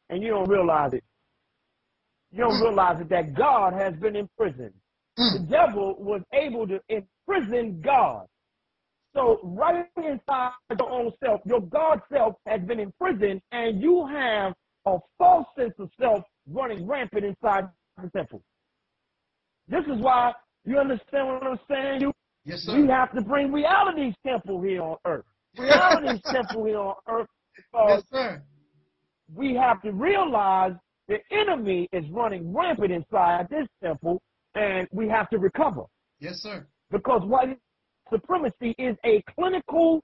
And you don't realize it. You don't realize it, that God has been imprisoned. The devil was able to imprison God. So right inside your own self, your God self has been imprisoned, and you have a false sense of self running rampant inside the temple. This is why, you understand what I'm saying? Yes, sir. We have to bring reality's temple here on earth. Reality's temple here on earth. Yes, sir. We have to realize the enemy is running rampant inside this temple, and we have to recover. Yes, sir. Because white supremacy is a clinical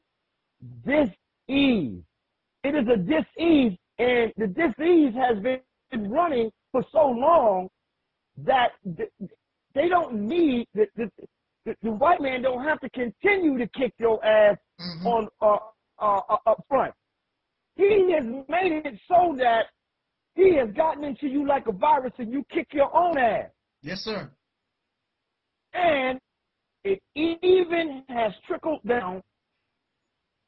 dis-ease. It is a dis-ease, and the dis-ease has been running for so long that they don't need, the white man don't have to continue to kick your ass on up front. He has made it so that he has gotten into you like a virus and you kick your own ass. Yes, sir. And it even has trickled down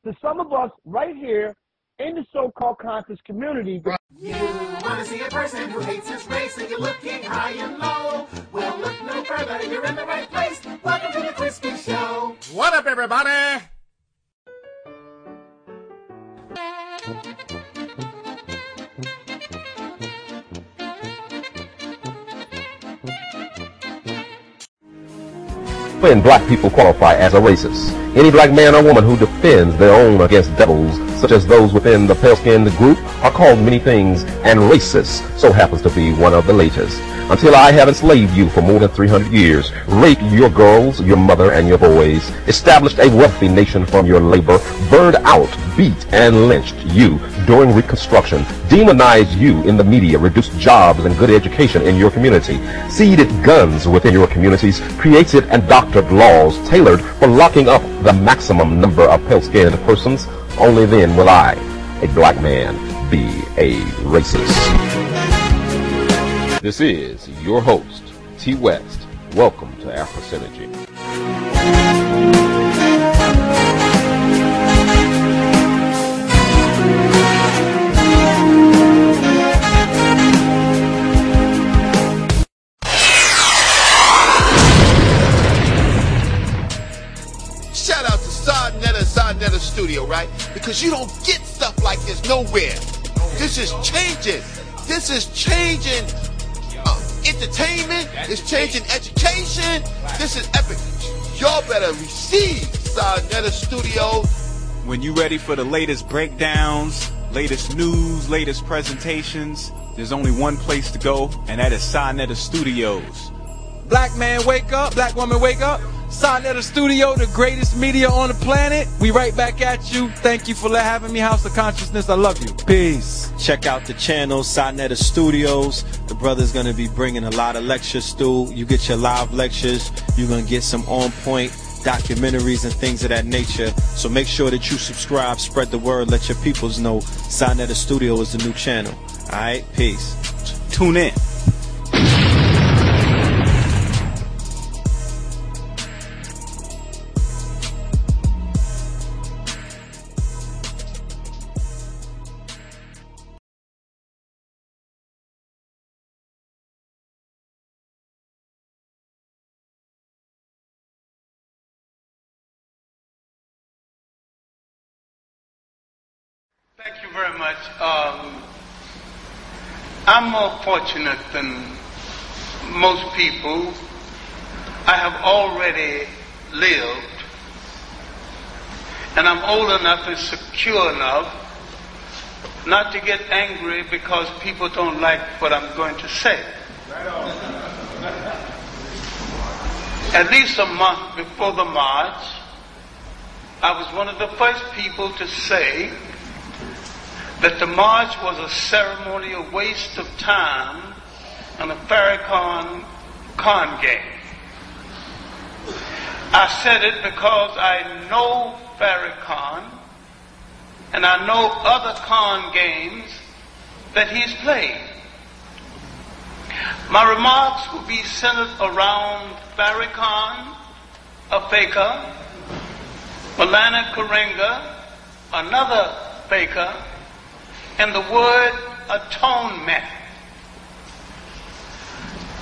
to some of us right here in the so-called conscious community. Right. You want to see a person who hates his race and you're looking high and low? Well, look no further. You're in the right place. Welcome to the Crispy Show. What up, everybody? When black people qualify as a racist, any black man or woman who defends their own against devils, such as those within the pale-skinned group, are called many things, and racist so happens to be one of the latest. Until I have enslaved you for more than 300 years, raped your girls, your mother, and your boys, established a wealthy nation from your labor, burned out, beat, and lynched you during Reconstruction, demonized you in the media, reduced jobs and good education in your community, seeded guns within your communities, created and doctored laws tailored for locking up the maximum number of pale-skinned persons, only then will I, a black man, be a racist. This is your host, T. West. Welcome to Afro Synergy. Shout out to Sarnetta Studio, right? Because you don't get stuff like this nowhere. This is changing. This is changing entertainment. It's changing education. This is epic. Y'all better receive Sarnetta Studio. When you ready for the latest breakdowns, latest news, latest presentations, there's only one place to go, and that is Sarnetta Studios. Black man wake up, black woman wake up. Sarnetta Studio, the greatest media on the planet. We right back at you. Thank you for having me. House of Consciousness, I love you. Peace. Check out the channel, Sarnetta Studios. The brother's going to be bringing a lot of lectures, Stu. You get your live lectures. You're going to get some on-point documentaries and things of that nature. So make sure that you subscribe, spread the word, let your peoples know Sarnetta Studio is the new channel. All right, peace. Tune in. Thank you very much. I'm more fortunate than most people. I have already lived, and I'm old enough and secure enough not to get angry because people don't like what I'm going to say. At least a month before the march, I was one of the first people to say that the march was a ceremony, a waste of time, and a Farrakhan con game. I said it because I know Farrakhan, and I know other con games that he's played. My remarks will be centered around Farrakhan, a faker, Malana Karenga, another faker, and the word atonement.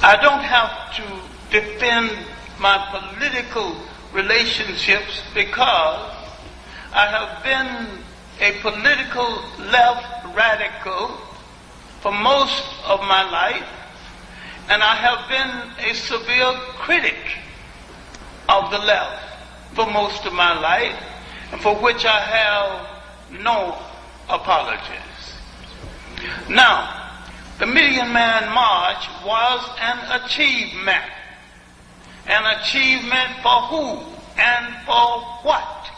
I don't have to defend my political relationships because I have been a political left radical for most of my life, and I have been a severe critic of the left for most of my life, and for which I have no apologies. Now, the Million Man March was an achievement. An achievement for who and for what?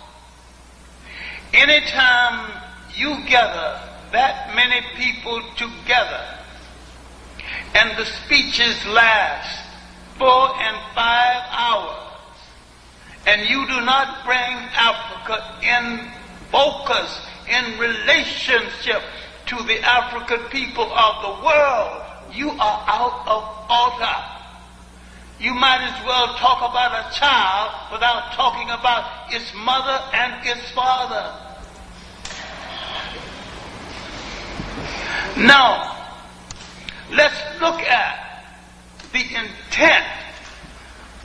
Anytime you gather that many people together and the speeches last 4 and 5 hours and you do not bring Africa in focus, in relationship to the African people of the world, you are out of order. You might as well talk about a child without talking about its mother and its father. Now, let's look at the intent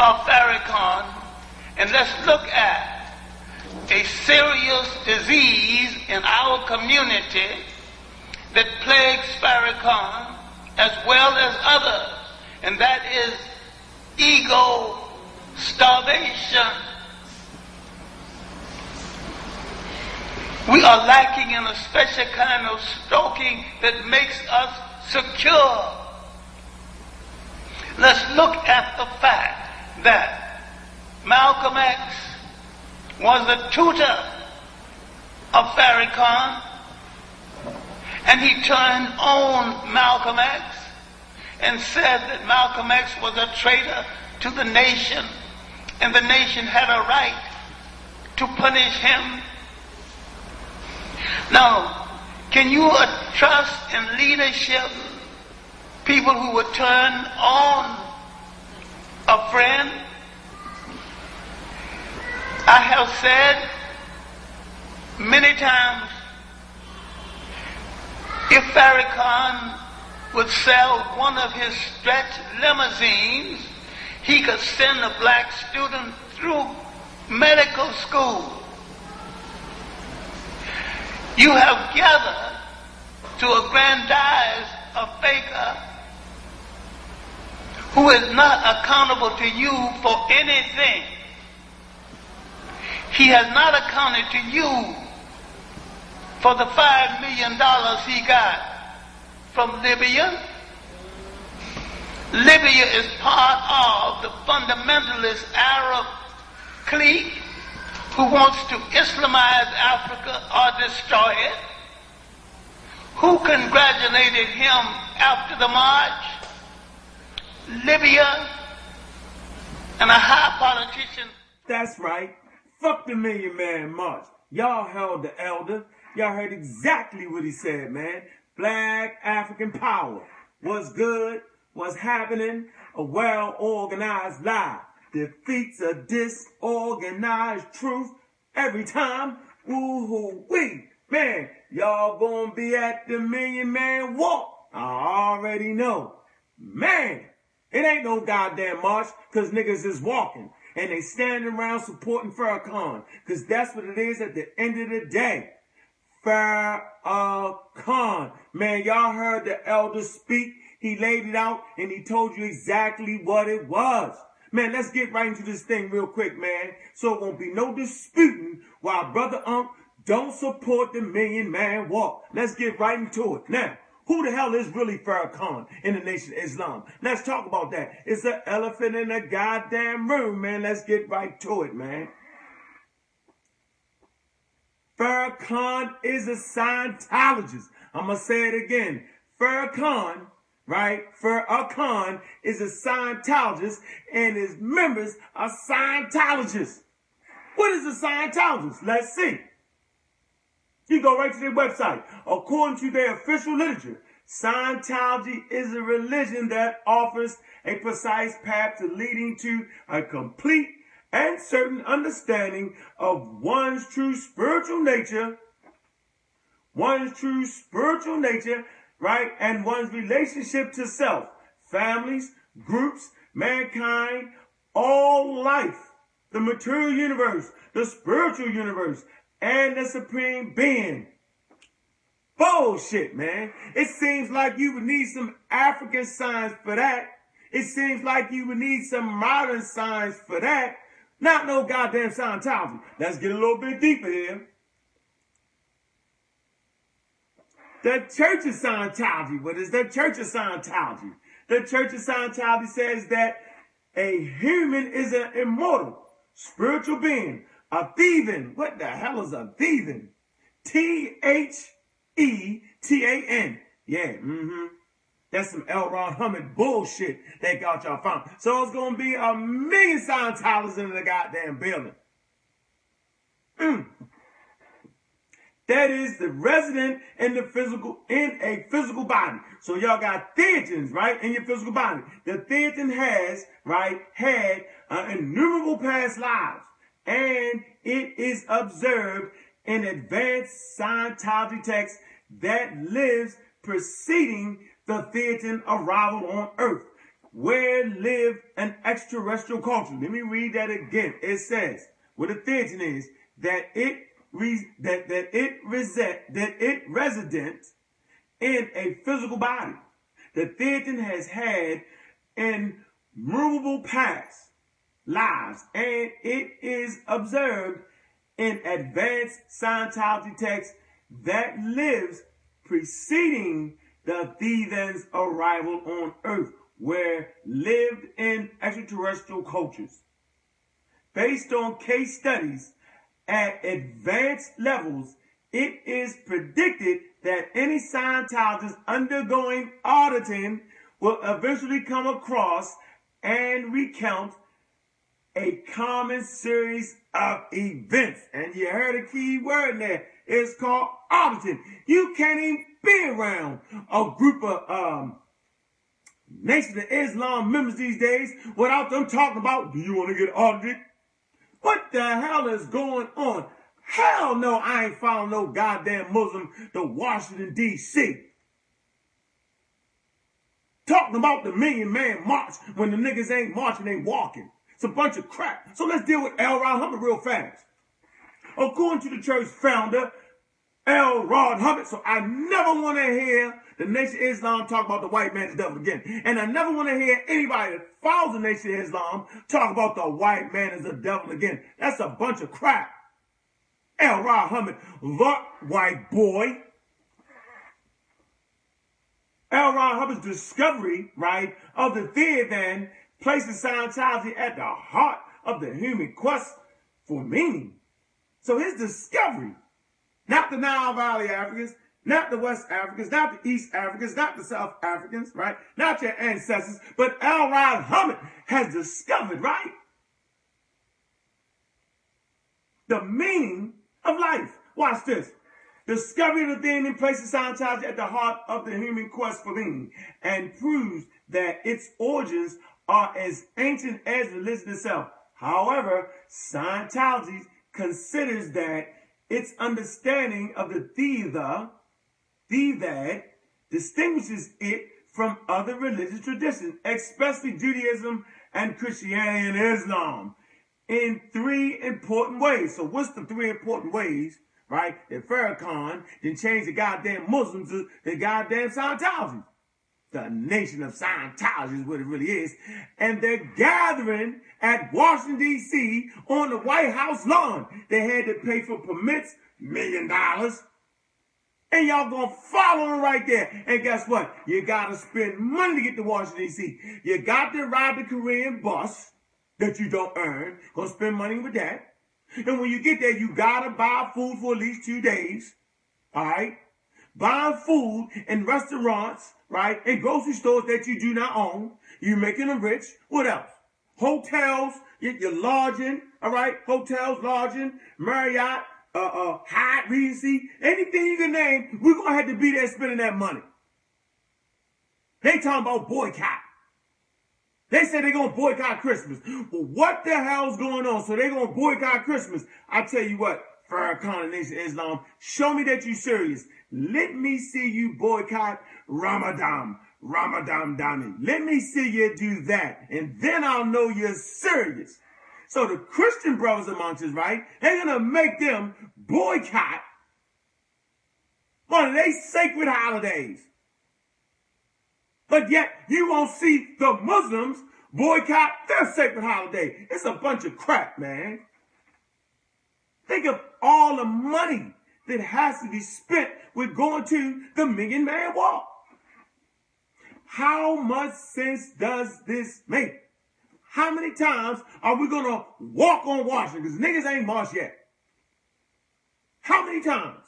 of Farrakhan, and let's look at a serious disease in our community that plagues Farrakhan as well as others, and that is ego starvation. We are lacking in a special kind of stroking that makes us secure. Let's look at the fact that Malcolm X was the tutor of Farrakhan, and he turned on Malcolm X and said that Malcolm X was a traitor to the nation, and the nation had a right to punish him. Now, can you trust in leadership people who would turn on a friend? I have said many times, if Farrakhan would sell one of his stretch limousines, he could send a black student through medical school. You have gathered to aggrandize a faker who is not accountable to you for anything. He has not accounted to you for the $5 million he got from Libya. Libya is part of the fundamentalist Arab clique who wants to Islamize Africa or destroy it. Who congratulated him after the march? Libya and a high politician. That's right. Fuck the Million Man March. Y'all held the elder. Y'all heard exactly what he said, man. Black African power. What's good? What's happening? A well-organized lie defeats a disorganized truth every time. Woo-hoo-wee. Man, y'all gonna be at the Million Man Walk. I already know. Man, it ain't no goddamn march, cause niggas is walking. And they standing around supporting Farrakhan. Cause that's what it is at the end of the day. Farrakhan. Man, y'all heard the elder speak. He laid it out and he told you exactly what it was. Man, let's get right into this thing real quick, man. So it won't be no disputing while Brother don't support the Million Man Walk. Let's get right into it. Now, who the hell is really Farrakhan in the Nation of Islam? Let's talk about that. It's an elephant in the goddamn room, man. Let's get right to it, man. Farrakhan is a Scientologist. I'm going to say it again. Farrakhan, right? Farrakhan is a Scientologist and his members are Scientologists. What is a Scientologist? Let's see. You go right to their website. According to their official literature, Scientology is a religion that offers a precise path to leading to a complete and certain understanding of one's true spiritual nature, right? And one's relationship to self, families, groups, mankind, all life, the material universe, the spiritual universe, and the supreme being. Bullshit, man. It seems like you would need some African science for that. It seems like you would need some modern science for that. Not no goddamn Scientology. Let's get a little bit deeper here. The Church of Scientology. What is the Church of Scientology? The Church of Scientology says that a human is an immortal, spiritual being. A thieving. What the hell is a thieving? T-H-E-T-A-N. Yeah, That's some L. Ron Hubbard bullshit they got y'all found. So it's going to be a million Scientologists in the goddamn building. That is the resident in a physical body. So y'all got theitans, right, in your physical body. The thetan has, right, had innumerable past lives. And it is observed in advanced Scientology texts that lives preceding the thetan arrival on Earth, where lived an extraterrestrial culture. Let me read that again. It says, what a thetan is, that it resident in a physical body. The thetan has had innumerable past lives, and it is observed in advanced Scientology texts that lives preceding the thetan's arrival on Earth, where lived in extraterrestrial cultures. Based on case studies at advanced levels, it is predicted that any Scientologist undergoing auditing will eventually come across and recount a common series of events. And you heard a key word in there. It's called auditing. You can't even be around a group of Nation of Islam members these days without them talking about, do you want to get audited? What the hell is going on? Hell no, I ain't found no goddamn Muslim to Washington, D.C. talking about the Million Man March when the niggas ain't marching, they walking. It's a bunch of crap. So let's deal with L. Ron Hubbard real fast. According to the church founder, L. Ron Hubbard, so I never want to hear the Nation of Islam talk about the white man as the devil again. And I never want to hear anybody that follows the Nation of Islam talk about the white man as the devil again. That's a bunch of crap. L. Ron Hubbard, the white boy. L. Ron Hubbard's discovery, right, of the thetan places Scientology at the heart of the human quest for meaning. So his discovery, not the Nile Valley Africans, not the West Africans, not the East Africans, not the South Africans, right? Not your ancestors, but L. Ron Hubbard has discovered, right, the meaning of life. Watch this. Discovery of the thing places Scientology at the heart of the human quest for meaning and proves that its origins are as ancient as religion itself. However, Scientology considers that its understanding of the thevad distinguishes it from other religious traditions, especially Judaism and Christianity and Islam, in three important ways. So what's the three important ways, right? That Farrakhan then changed the goddamn Muslims to the goddamn Scientology. The nation of Scientology is what it really is. And they're gathering at Washington, D.C. on the White House lawn. They had to pay for permits, $1 million. And y'all gonna follow them right there. And guess what? You gotta spend money to get to Washington, D.C. You got to ride the Korean bus that you don't earn. Gonna spend money with that. And when you get there, you gotta buy food for at least 2 days. All right? Buying food in restaurants, right? In grocery stores that you do not own. You're making them rich. What else? Hotels, you're lodging, all right? Hotels, lodging, Marriott, Hyatt, Regency, anything you can name, we're going to have to be there spending that money. They talking about boycott. They said they're going to boycott Christmas. Well, what the hell's going on? So they're going to boycott Christmas. I tell you what, Farrakhan and Nation of Islam, show me that you're serious. Let me see you boycott Ramadan, Dami. Let me see you do that, and then I'll know you're serious. So the Christian brothers amongst us, right, they're going to make them boycott one of their sacred holidays. But yet, you won't see the Muslims boycott their sacred holiday. It's a bunch of crap, man. Think of all the money that has to be spent with going to the $1 Million Man Walk. How much sense does this make? How many times are we going to walk on Washington? Because niggas ain't marched yet. How many times?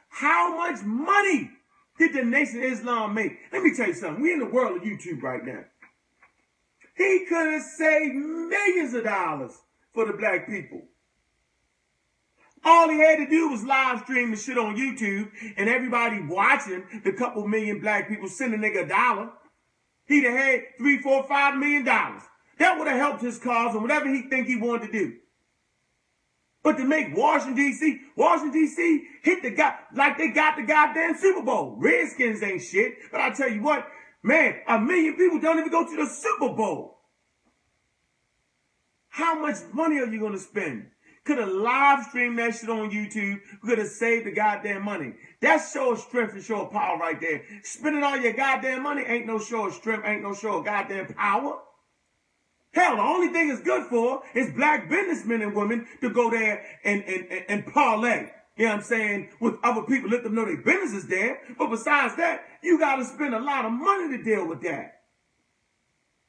How much money did the Nation of Islam make? Let me tell you something. We're in the world of YouTube right now. He could have saved millions of dollars for the black people. All he had to do was live stream the shit on YouTube, and everybody watching the couple million black people send a nigga $1. He'd have had $3, $4, $5 million. That would have helped his cause and whatever he think he wanted to do. But to make Washington, D.C. hit the guy like they got the goddamn Super Bowl. Redskins ain't shit, but I tell you what, man, 1 million people don't even go to the Super Bowl. How much money are you going to spend? Could have live streamed that shit on YouTube. We could have saved the goddamn money. That show of strength and show of power right there. Spending all your goddamn money ain't no show of strength, ain't no show of goddamn power. Hell, the only thing it's good for is black businessmen and women to go there and parlay. You know what I'm saying? With other people, let them know their business is there. But besides that, you got to spend a lot of money to deal with that.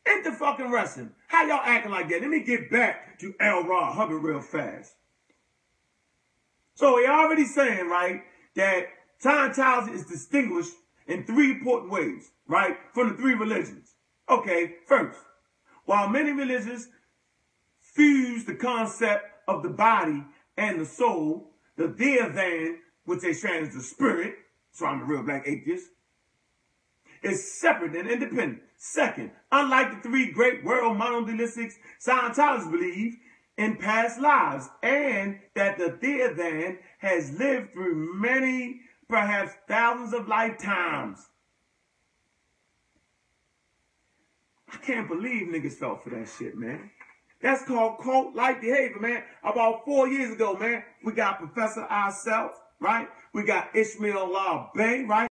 Ain't the fucking wrestling. How y'all acting like that? Let me get back to Ibn'rad Hubbard real fast. So we already saying, right, that Scientology is distinguished in 3 important ways, right, from the 3 religions. Okay, first, while many religions fuse the concept of the body and the soul, the there than, which they translate as the spirit, so I'm a real black atheist, is separate and independent. Second, unlike the 3 great world monotheistics, Scientologists believe in past lives and that the there than has lived through many, perhaps thousands of lifetimes. I can't believe niggas fell for that shit, man. That's called cult-like behavior, man. About 4 years ago, man, we got Professor ourselves, right? We got Ishmael Bay, right?